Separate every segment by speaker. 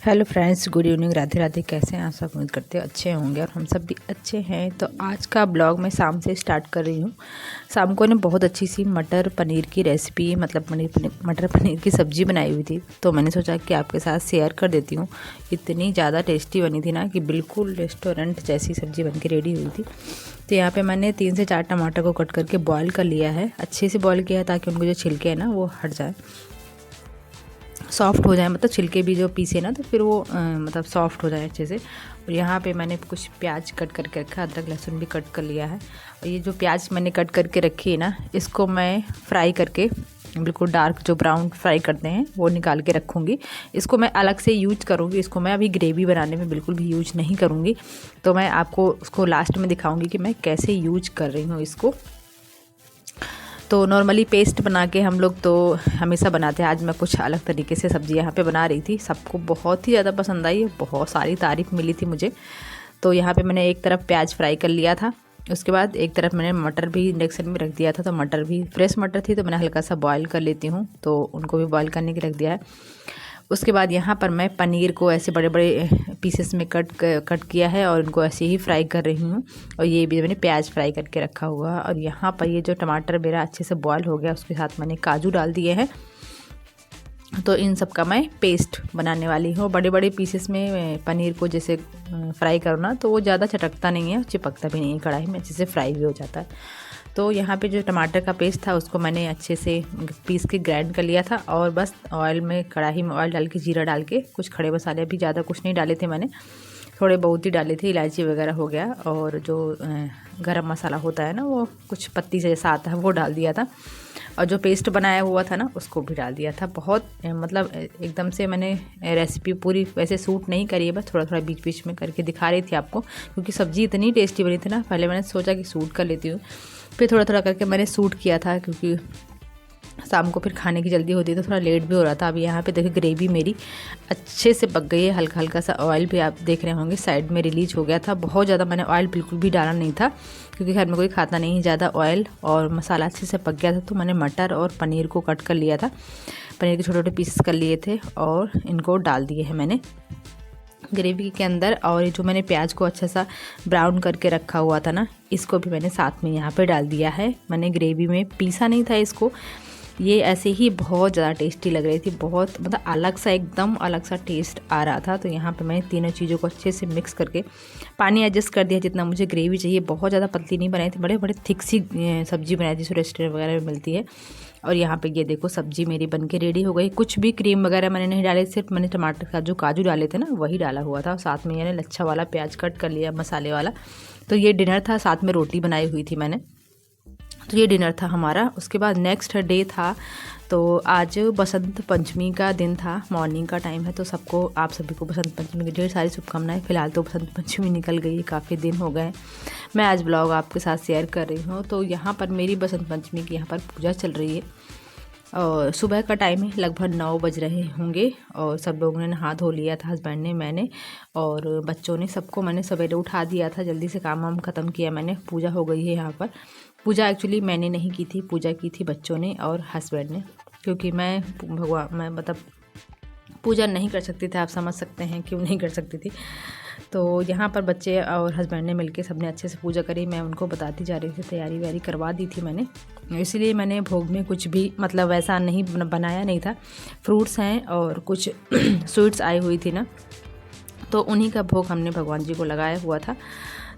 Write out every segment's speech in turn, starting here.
Speaker 1: Hello friends, good evening, Radhe Radhe. कैसे हैं आप सब? उम्मीद करते हैं अच्छे होंगे और हम सब भी अच्छे हैं। तो आज का ब्लॉग मैं शाम से स्टार्ट कर रही हूँ। शाम को ने बहुत अच्छी सी मटर पनीर की रेसिपी, मतलब मटर पनीर की सब्ज़ी बनाई हुई थी, तो मैंने सोचा कि आपके साथ शेयर कर देती हूँ। इतनी ज़्यादा टेस्टी बनी थी ना कि बिल्कुल रेस्टोरेंट जैसी सब्ज़ी बन के रेडी हुई थी। तो यहाँ पर मैंने 3 से 4 टमाटर को कट करके बॉयल कर लिया है। अच्छे से बॉयल किया है ताकि उनको जो छिलके हैं ना वो हट जाए, सॉफ्ट हो जाए, मतलब छिलके भी जो पीसे ना तो फिर वो मतलब सॉफ्ट हो जाए अच्छे से। और यहाँ पे मैंने कुछ प्याज कट करके रखा, अदरक लहसुन भी कट कर लिया है। और ये जो प्याज मैंने कट करके रखी है ना, इसको मैं फ्राई करके बिल्कुल डार्क जो ब्राउन फ्राई करते हैं वो निकाल के रखूँगी। इसको मैं अलग से यूज करूँगी, इसको मैं अभी ग्रेवी बनाने में बिल्कुल भी यूज नहीं करूँगी। तो मैं आपको उसको लास्ट में दिखाऊँगी कि मैं कैसे यूज कर रही हूँ इसको। तो नॉर्मली पेस्ट बना के हम लोग तो हमेशा बनाते हैं। आज मैं कुछ अलग तरीके से सब्ज़ी यहाँ पे बना रही थी। सबको बहुत ही ज़्यादा पसंद आई, बहुत सारी तारीफ़ मिली थी मुझे। तो यहाँ पे मैंने एक तरफ प्याज फ्राई कर लिया था, उसके बाद एक तरफ मैंने मटर भी इंडक्शन में रख दिया था। तो मटर भी फ्रेश मटर थी तो मैंने हल्का सा बॉयल कर लेती हूँ, तो उनको भी बॉयल करने के रख दिया है। उसके बाद यहाँ पर मैं पनीर को ऐसे बड़े बड़े पीसेस में कट किया है और उनको ऐसे ही फ्राई कर रही हूँ। और ये भी मैंने प्याज फ्राई करके रखा हुआ है। और यहाँ पर ये जो टमाटर मेरा अच्छे से बॉयल हो गया, उसके साथ मैंने काजू डाल दिए हैं। तो इन सब का मैं पेस्ट बनाने वाली हूँ। बड़े बड़े पीसेस में पनीर को जैसे फ्राई करो ना तो वो ज़्यादा चटकता नहीं है, चिपकता भी नहीं है, कढ़ाई में अच्छे से फ्राई भी हो जाता है। तो यहाँ पे जो टमाटर का पेस्ट था उसको मैंने अच्छे से पीस के ग्राइंड कर लिया था। और बस ऑयल में, कढ़ाई में ऑयल डाल के, जीरा डाल के, कुछ खड़े मसाले भी ज़्यादा कुछ नहीं डाले थे मैंने, थोड़े बहुत ही डाले थे। इलायची वगैरह हो गया, और जो गरम मसाला होता है ना वो कुछ पत्ती से जैसा आता है वो डाल दिया था। और जो पेस्ट बनाया हुआ था ना उसको भी डाल दिया था। बहुत मतलब एकदम से मैंने रेसिपी पूरी वैसे सूट नहीं करी है, बस थोड़ा थोड़ा बीच बीच में करके दिखा रही थी आपको, क्योंकि सब्ज़ी इतनी टेस्टी बनी थी ना। पहले मैंने सोचा कि सूट कर लेती हूँ, फिर थोड़ा थोड़ा करके मैंने सूट किया था, क्योंकि शाम को फिर खाने की जल्दी होती है तो थोड़ा लेट भी हो रहा था। अभी यहाँ पे देखिए ग्रेवी मेरी अच्छे से पक गई है। हल्का हल्का सा ऑयल भी आप देख रहे होंगे साइड में रिलीज हो गया था। बहुत ज़्यादा मैंने ऑयल बिल्कुल भी डाला नहीं था, क्योंकि घर में कोई खाता नहीं है ज़्यादा ऑयल। और मसाला अच्छे से पक गया था तो मैंने मटर और पनीर को कट कर लिया था, पनीर के छोटे छोटे पीसेस कर लिए थे और इनको डाल दिए हैं मैंने ग्रेवी के अंदर। और ये जो मैंने प्याज को अच्छा सा ब्राउन करके रखा हुआ था ना, इसको भी मैंने साथ में यहाँ पे डाल दिया है। मैंने ग्रेवी में पीसा नहीं था इसको, ये ऐसे ही बहुत ज़्यादा टेस्टी लग रही थी। बहुत मतलब अलग सा, एकदम अलग सा टेस्ट आ रहा था। तो यहाँ पे मैं तीनों चीज़ों को अच्छे से मिक्स करके पानी एडजस्ट कर दिया जितना मुझे ग्रेवी चाहिए। बहुत ज़्यादा पतली नहीं बनाई थी, बड़े बड़े थिक सी सब्जी बनाई थी जो रेस्टोरेंट वगैरह में मिलती है। और यहाँ पे ये देखो सब्जी मेरी बनके रेडी हो गई। कुछ भी क्रीम वगैरह मैंने नहीं डाले, सिर्फ मैंने टमाटर का जो काजू डाले थे ना वही डाला हुआ था। साथ में मैंने लच्छा वाला प्याज कट कर लिया मसाले वाला। तो ये डिनर था, साथ में रोटी बनाई हुई थी मैंने। तो ये डिनर था हमारा। उसके बाद नेक्स्ट डे था, तो आज बसंत पंचमी का दिन था, मॉर्निंग का टाइम है। तो सबको, आप सभी को बसंत पंचमी की ढेर सारी शुभकामनाएं। फिलहाल तो बसंत पंचमी निकल गई, काफ़ी दिन हो गए। मैं आज ब्लॉग आपके साथ शेयर कर रही हूँ। तो यहाँ पर मेरी बसंत पंचमी की यहाँ पर पूजा चल रही है और सुबह का टाइम है, लगभग 9 बज रहे होंगे। और सब लोगों ने नहा धो लिया था, हस्बैंड ने, मैंने और बच्चों ने, सबको मैंने सवेरे उठा दिया था। जल्दी से काम वाम ख़त्म किया मैंने। पूजा हो गई है यहाँ पर। पूजा एक्चुअली मैंने नहीं की थी, पूजा की थी बच्चों ने और हस्बैंड ने, क्योंकि मैं मतलब पूजा नहीं कर सकती थी। आप समझ सकते हैं क्यों नहीं कर सकती थी। तो यहाँ पर बच्चे और हस्बैंड ने मिलके सबने अच्छे से पूजा करी। मैं उनको बताती जा रही थी, तैयारी वैयारी करवा दी थी मैंने। इसीलिए मैंने भोग में कुछ भी मतलब वैसा नहीं बनाया नहीं था। फ्रूट्स हैं और कुछ स्वीट्स आई हुई थी ना, तो उन्हीं का भोग हमने भगवान जी को लगाया हुआ था।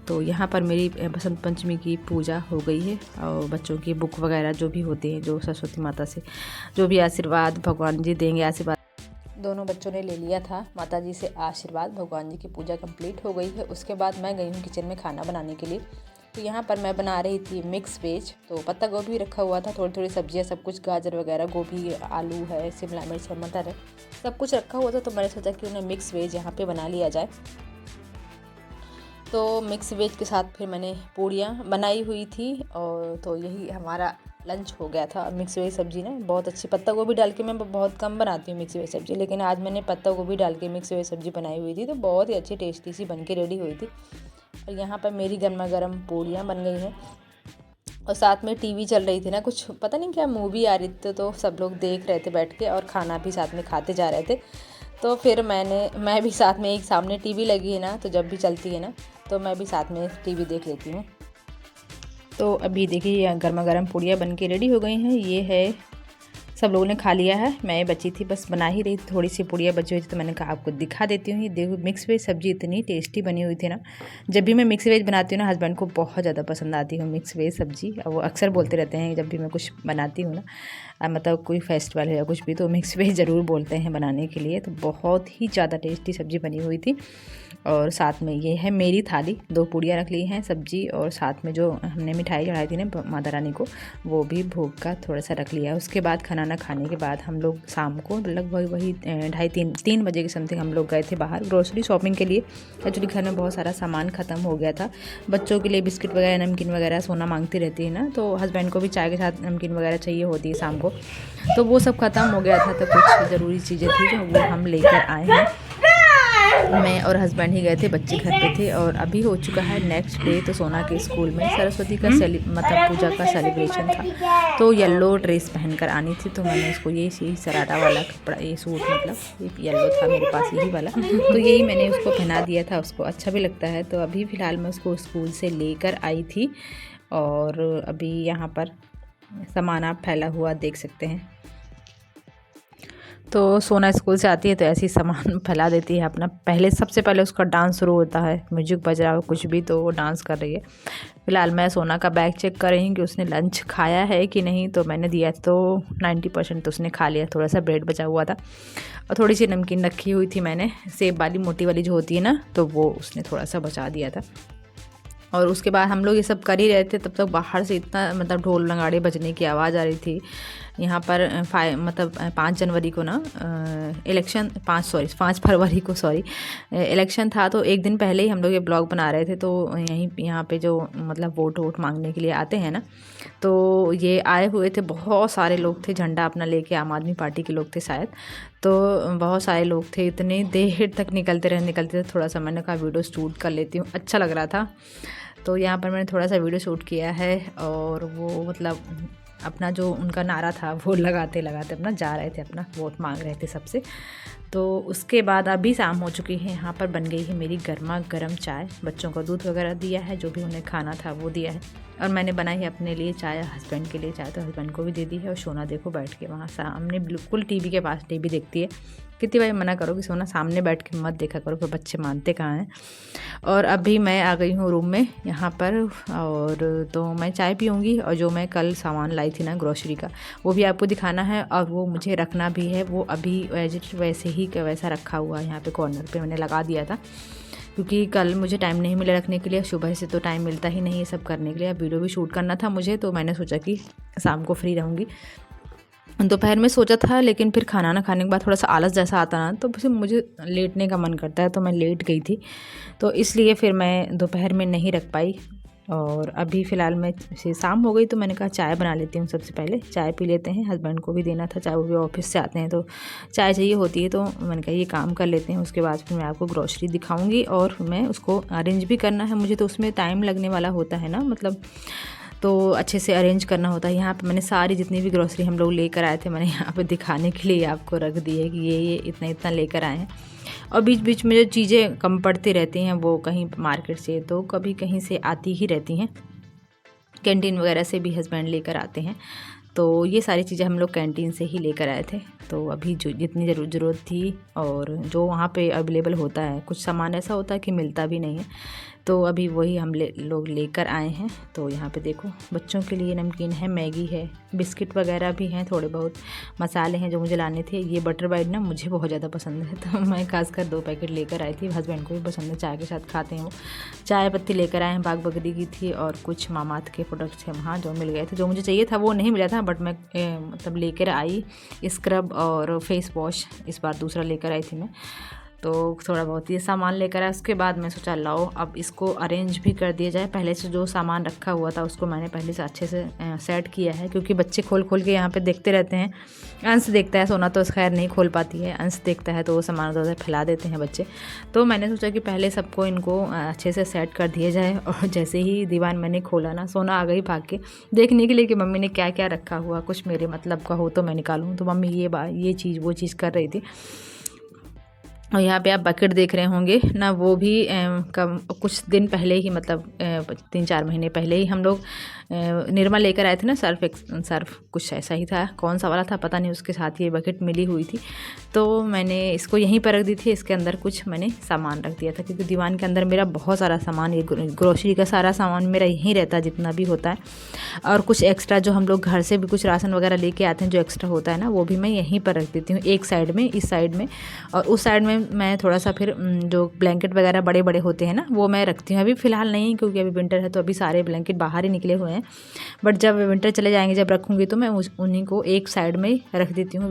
Speaker 1: तो यहाँ पर मेरी बसंत पंचमी की पूजा हो गई है। और बच्चों की बुक वगैरह जो भी होते हैं, जो सरस्वती माता से जो भी आशीर्वाद भगवान जी देंगे, आशीर्वाद दोनों बच्चों ने ले लिया था माता जी से आशीर्वाद। भगवान जी की पूजा कंप्लीट हो गई है। उसके बाद मैं गई हूँ किचन में खाना बनाने के लिए। तो यहाँ पर मैं बना रही थी मिक्स वेज। तो पत्ता गोभी रखा हुआ था, थोड़ी थोड़ी सब्जियाँ, सब कुछ, गाजर वगैरह, गोभी, आलू है, शिमला मिर्च है, मटर है, सब कुछ रखा हुआ था। तो मैंने सोचा कि उन्हें मिक्स वेज यहाँ पे बना लिया जाए। तो मिक्स वेज के साथ फिर मैंने पूड़ियाँ बनाई हुई थी। और तो यही हमारा लंच हो गया था। मिक्स वेज सब्ज़ी ना बहुत अच्छी, पत्ता गोभी डाल के मैं बहुत कम बनाती हूँ मिक्स वेज सब्ज़ी, लेकिन आज मैंने पत्ता गोभी डाल के मिक्स वेज सब्ज़ी बनाई हुई थी। तो बहुत ही अच्छी टेस्टी सी बन के रेडी हुई थी। और यहाँ पर मेरी गर्मा गर्म पूड़ियाँ बन गई हैं। और साथ में टीवी चल रही थी ना, कुछ पता नहीं क्या मूवी आ रही थी, तो सब लोग देख रहे थे बैठ के और खाना भी साथ में खाते जा रहे थे। तो फिर मैं भी साथ में, एक सामने टीवी लगी है ना, तो जब भी चलती है ना तो मैं भी साथ में टीवी देख लेती हूँ। तो अभी देखिए गर्मा गर्म पूड़ियाँ बन के रेडी हो गई हैं। ये है, सब लोगों ने खा लिया है, मैं बची थी, बस बना ही रही थी, थोड़ी सी पूड़ियाँ बची हुई थी तो मैंने कहा आपको दिखा देती हूँ। ये देखो मिक्स वेज सब्जी इतनी टेस्टी बनी हुई थी ना। जब भी मैं मिक्स वेज बनाती हूँ ना, हस्बैंड को बहुत ज़्यादा पसंद आती है मिक्स वेज सब्जी। और वो अक्सर बोलते रहते हैं जब भी मैं कुछ बनाती हूँ ना, मतलब कोई फेस्टिवल है या कुछ भी, तो मिक्स वेज ज़रूर बोलते हैं बनाने के लिए। तो बहुत ही ज़्यादा टेस्टी सब्ज़ी बनी हुई थी। और साथ में ये है मेरी थाली, 2 पूड़ियाँ रख ली हैं सब्जी, और साथ में जो हमने मिठाई चढ़ाई थी ना माता रानी को, वो भी भोग का थोड़ा सा रख लिया। उसके बाद खाना खाने के बाद हम लोग शाम को लगभग वही 2:30-3 बजे के समथिंग हम लोग गए थे बाहर ग्रोसरी शॉपिंग के लिए। एक्चुअली घर में बहुत सारा सामान ख़त्म हो गया था। बच्चों के लिए बिस्किट वगैरह, नमकीन वगैरह सोना मांगती रहती है ना, तो हस्बैंड को भी चाय के साथ नमकीन वगैरह चाहिए होती है शाम को, तो वो सब ख़त्म हो गया था। तो कुछ ज़रूरी चीज़ें थी जो वो हम लेकर आए हैं। मैं और हस्बैंड ही गए थे, बच्चे घर पे थे। और अभी हो चुका है नेक्स्ट डे। तो सोना के स्कूल में सरस्वती का मतलब पूजा का सेलिब्रेशन था, तो येलो ड्रेस पहनकर आनी थी। तो मैंने उसको ये सरारा वाला कपड़ा, ये सूट मतलब ये येलो था मेरे पास यही वाला, तो यही मैंने उसको पहना दिया था। उसको अच्छा भी लगता है। तो अभी फ़िलहाल मैं उसको स्कूल से लेकर आई थी, और अभी यहाँ पर सामान आप फैला हुआ देख सकते हैं। तो सोना स्कूल से आती है तो ऐसे ही सामान फैला देती है अपना। सबसे पहले उसका डांस शुरू होता है, म्यूजिक बज रहा हो कुछ भी तो वो डांस कर रही है। फ़िलहाल मैं सोना का बैग चेक कर रही हूँ कि उसने लंच खाया है कि नहीं। तो मैंने दिया तो 90% तो उसने खा लिया, थोड़ा सा ब्रेड बचा हुआ था और थोड़ी सी नमकीन रखी हुई थी मैंने, सेब वाली मोटी वाली जो होती है ना, तो वो उसने थोड़ा सा बचा दिया था। और उसके बाद हम लोग ये सब कर ही रहे थे, तब तक बाहर से इतना मतलब ढोल नगाड़े बजने की आवाज़ आ रही थी। यहाँ पर 5 जनवरी को ना इलेक्शन 5 फरवरी को इलेक्शन था। तो एक दिन पहले ही हम लोग ये ब्लॉग बना रहे थे। तो यहाँ पे जो मतलब वोट मांगने के लिए आते हैं ना, तो ये आए हुए थे, बहुत सारे लोग थे, झंडा अपना लेके, आम आदमी पार्टी के लोग थे शायद। तो बहुत सारे लोग थे, इतने देर तक निकलते रहे। थोड़ा सा मैंने कहा वीडियो शूट कर लेती हूँ, अच्छा लग रहा था। तो यहाँ पर मैंने थोड़ा सा वीडियो शूट किया है। और वो मतलब अपना जो उनका नारा था वो लगाते लगाते अपना जा रहे थे, अपना वोट मांग रहे थे सबसे। तो उसके बाद अभी शाम हो चुकी है, यहाँ पर बन गई है मेरी गर्मा गर्म चाय। बच्चों को दूध वगैरह दिया है, जो भी उन्हें खाना था वो दिया है, और मैंने बनाई है अपने लिए चाय, हस्बैंड के लिए चाय तो हस्बैंड को भी दे दी है। और सोना देखो बैठ के वहाँ सामने बिल्कुल टीवी के पास टीवी देखती है। कितनी बार मना करो कि सोना सामने बैठ के मत देखा करो, फिर बच्चे मानते कहाँ हैं। और अभी मैं आ गई हूँ रूम में यहाँ पर, और तो मैं चाय पीऊँगी। और जो मैं कल सामान लाई थी ना ग्रोसरी का, वो भी आपको दिखाना है, और वो मुझे रखना भी है। वो अभी वैसे ही वैसा रखा हुआ है, यहाँ पे कॉर्नर पे मैंने लगा दिया था, क्योंकि कल मुझे टाइम नहीं मिला रखने के लिए। सुबह से तो टाइम मिलता ही नहीं ये सब करने के लिए। वीडियो भी शूट करना था मुझे, तो मैंने सोचा कि शाम को फ्री रहूँगी। दोपहर में सोचा था, लेकिन फिर खाना ना खाने के बाद थोड़ा सा आलस जैसा आता ना, तो फिर मुझे लेटने का मन करता है, तो मैं लेट गई थी। तो इसलिए फिर मैं दोपहर में नहीं रख पाई। और अभी फ़िलहाल मैं से शाम हो गई, तो मैंने कहा चाय बना लेती हूँ, सबसे पहले चाय पी लेते हैं। हस्बैंड को भी देना था चाय, वो भी ऑफिस से आते हैं तो चाय चाहिए होती है। तो मैंने कहा ये काम कर लेते हैं, उसके बाद फिर मैं आपको ग्रोसरी दिखाऊंगी। और मैं उसको अरेंज भी करना है मुझे, तो उसमें टाइम लगने वाला होता है ना, मतलब तो अच्छे से अरेंज करना होता है। यहाँ पे मैंने सारी जितनी भी ग्रोसरी हम लोग लेकर आए थे, मैंने यहाँ पे दिखाने के लिए आपको रख दी है कि ये इतना इतना लेकर आए हैं। और बीच बीच में जो चीज़ें कम पड़ती रहती हैं, वो कहीं मार्केट से तो कभी कहीं से आती ही रहती हैं, कैंटीन वगैरह से भी हस्बैंड लेकर आते हैं। तो ये सारी चीज़ें हम लोग कैंटीन से ही लेकर आए थे। तो अभी जो जितनी ज़रूरत थी, और जो वहाँ पे अवेलेबल होता है, कुछ सामान ऐसा होता है कि मिलता भी नहीं है, तो अभी वही हम लोग लेकर आए हैं। तो यहाँ पे देखो बच्चों के लिए नमकीन है, मैगी है, बिस्किट वगैरह भी हैं, थोड़े बहुत मसाले हैं जो मुझे लाने थे। ये बटर ब्राइड ना मुझे बहुत ज़्यादा पसंद है, तो मैं खासकर 2 पैकेट लेकर आई थी। हस्बैंड को भी पसंद है, चाय के साथ खाते हैं वो। चाय पत्ती लेकर आए हैं, बाग बकरी की थी, और कुछ मामाअर्थ के प्रोडक्ट्स थे वहाँ जो मिल गए थे। जो मुझे चाहिए था वो नहीं मिला था, बट मैं मतलब लेकर आई स्क्रब और फेस वॉश, इस बार दूसरा लेकर आई थी मैं। तो थोड़ा बहुत ये सामान लेकर आया। उसके बाद मैं सोचा लाओ अब इसको अरेंज भी कर दिया जाए। पहले से जो सामान रखा हुआ था उसको मैंने पहले से अच्छे से सेट किया है, क्योंकि बच्चे खोल खोल के यहाँ पे देखते रहते हैं। अंश देखता है, सोना तो खैर नहीं खोल पाती है, अंश देखता है तो वो सामान उधर फैला देते हैं बच्चे। तो मैंने सोचा कि पहले सबको इनको अच्छे से सेट कर दिया जाए। और जैसे ही दीवान मैंने खोला ना, सोना आ गई भाग के देखने के लिए कि मम्मी ने क्या क्या रखा हुआ, कुछ मेरे मतलब का हो तो मैं निकालूँ। तो मम्मी ये चीज़ वो चीज़ कर रही थी। और यहाँ पे आप बकेट देख रहे होंगे ना, वो भी कम कुछ दिन पहले ही, मतलब 3-4 महीने पहले ही हम लोग निर्मा लेकर आए थे ना, सर्फ कुछ ऐसा ही था, कौन सा वाला था पता नहीं, उसके साथ ये बकेट मिली हुई थी। तो मैंने इसको यहीं पर रख दी थी, इसके अंदर कुछ मैंने सामान रख दिया था, क्योंकि दीवान के अंदर मेरा बहुत सारा सामान, ये ग्रोसरी का सारा सामान मेरा यहीं रहता है जितना भी होता है। और कुछ एक्स्ट्रा जो हम लोग घर से भी कुछ राशन वगैरह लेके आते हैं, जो एक्स्ट्रा होता है ना, वो भी मैं यहीं पर रख देती हूँ, एक साइड में, इस साइड में। और उस साइड में मैं थोड़ा सा फिर जो ब्लैंकेट वगैरह बड़े बड़े होते हैं ना, वो मैं रखती हूँ। अभी फ़िलहाल नहीं, क्योंकि अभी विंटर है तो अभी सारे ब्लैंकेट बाहर ही निकले हुए हैं। बट जब विंटर चले जाएंगे, जब रखूँगी तो मैं उन्हीं को एक साइड में रख देती हूँ।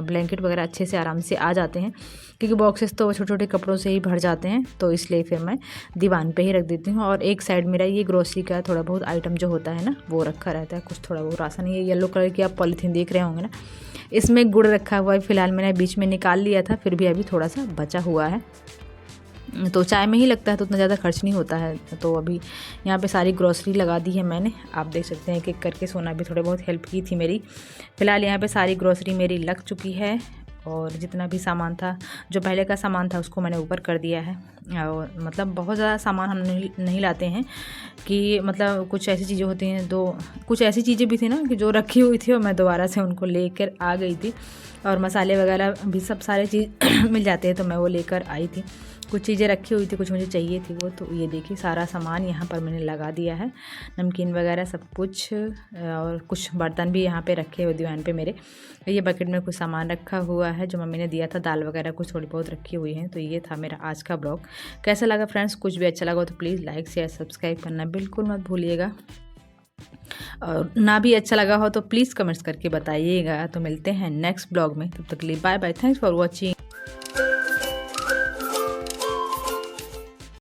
Speaker 1: ब्लैंकेट वगैरह अच्छे से आराम से आ जाते हैं, क्योंकि बॉक्सेस तो छोटे छोटे कपड़ों से ही भर जाते हैं, तो इसलिए फिर मैं दीवान पे ही रख देती हूँ। और एक साइड मेरा ये ग्रोसरी का थोड़ा बहुत आइटम जो होता है ना, वो रखा रहता है, कुछ थोड़ा बहुत राशन। ये येलो कलर की आप पॉलीथीन देख रहे होंगे ना, इसमें गुड़ रखा हुआ है। फ़िलहाल मैंने बीच में निकाल लिया था, फिर भी अभी थोड़ा सा बचा हुआ है। तो चाय में ही लगता है, तो उतना ज़्यादा खर्च नहीं होता है। तो अभी यहाँ पे सारी ग्रोसरी लगा दी है मैंने, आप देख सकते हैं, एक करके सोना भी थोड़े बहुत हेल्प की थी मेरी। फ़िलहाल यहाँ पे सारी ग्रोसरी मेरी लग चुकी है, और जितना भी सामान था, जो पहले का सामान था, उसको मैंने ऊपर कर दिया है। और मतलब बहुत ज़्यादा सामान हम नहीं लाते हैं, कि मतलब कुछ ऐसी चीज़ें होती हैं, कुछ ऐसी चीज़ें भी थी ना कि जो रखी हुई थी और मैं दोबारा से उनको लेकर आ गई थी। और मसाले वगैरह भी सब सारे चीज़ मिल जाते हैं, तो मैं वो लेकर आई थी। कुछ चीज़ें रखी हुई थी, कुछ मुझे चाहिए थी वो, तो ये देखिए सारा सामान यहाँ पर मैंने लगा दिया है, नमकीन वगैरह सब कुछ। और कुछ बर्तन भी यहाँ पे रखे हुए दीवान पे मेरे। ये बकेट में कुछ सामान रखा हुआ है जो मम्मी ने दिया था, दाल वगैरह कुछ थोड़ी बहुत रखी हुई हैं। तो ये था मेरा आज का ब्लॉग। कैसा लगा फ्रेंड्स? कुछ भी अच्छा लगा तो प्लीज़ लाइक शेयर सब्सक्राइब करना बिल्कुल मत भूलिएगा, और ना भी अच्छा लगा हो तो प्लीज़ कमेंट्स करके बताइएगा। तो मिलते हैं नेक्स्ट ब्लॉग में, तब तक के लिए bye bye, thanks for watching.